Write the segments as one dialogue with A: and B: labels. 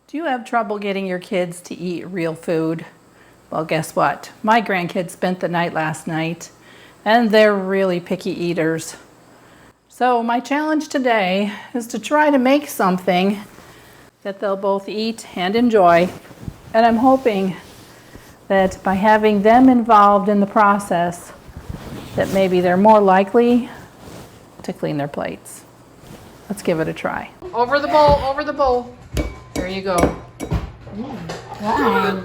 A: Do you have trouble getting your kids to eat real food? Well, guess what? My grandkids spent the night last night, and they're really picky eaters. So my challenge today is to try to make something that they'll both eat and enjoy. And I'm hoping that by having them involved in the process, that maybe they're more likely to clean their plates. Let's give it a try. Over the bowl, over the bowl. There you go.
B: Wow.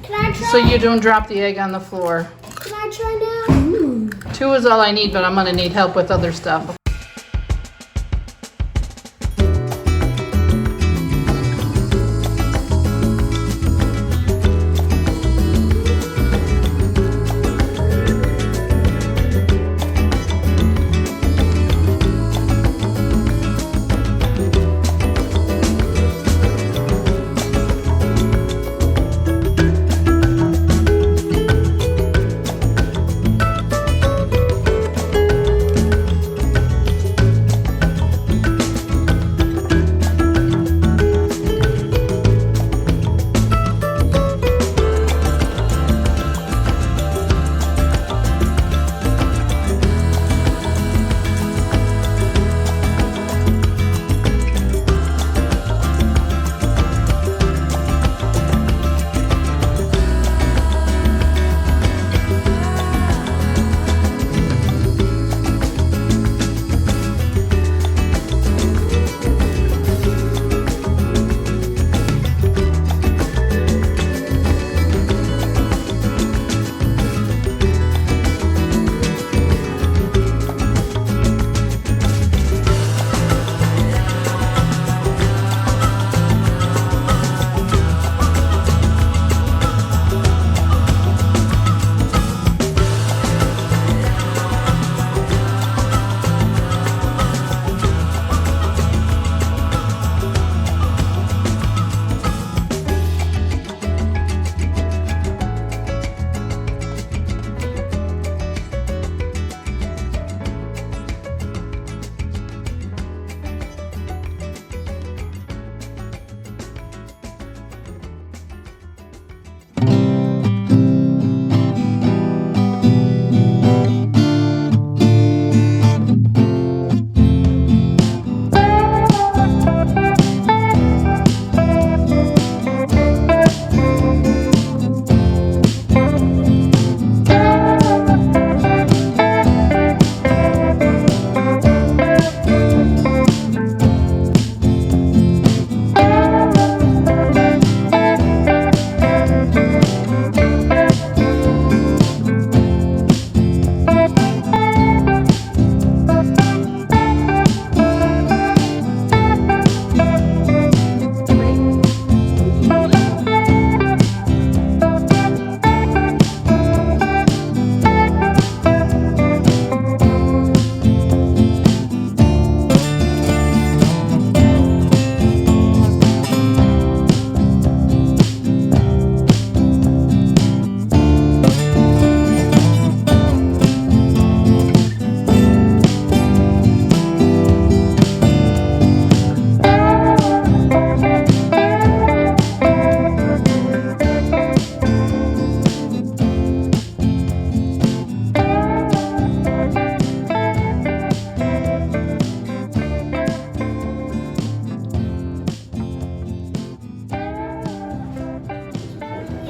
B: Can I try?
A: So you don't drop the egg on the floor.
B: Can I try now?
A: 2 is all I need, but I'm gonna need help with other stuff.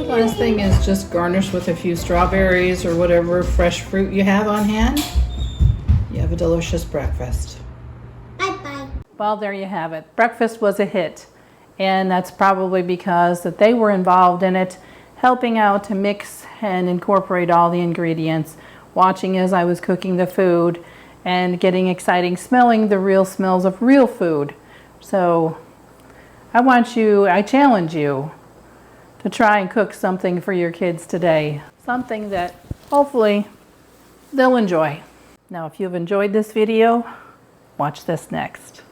A: Last thing is just garnish with a few strawberries or whatever fresh fruit you have on hand. You have a delicious breakfast.
B: Bye-bye.
A: Well, there you have it. Breakfast was a hit, and that's probably because that they were involved in it, helping out to mix and incorporate all the ingredients, watching as I was cooking the food, and getting exciting, smelling the real smells of real food. So I challenge you to try and cook something for your kids today. Something that hopefully they'll enjoy. Now, if you've enjoyed this video, watch this next.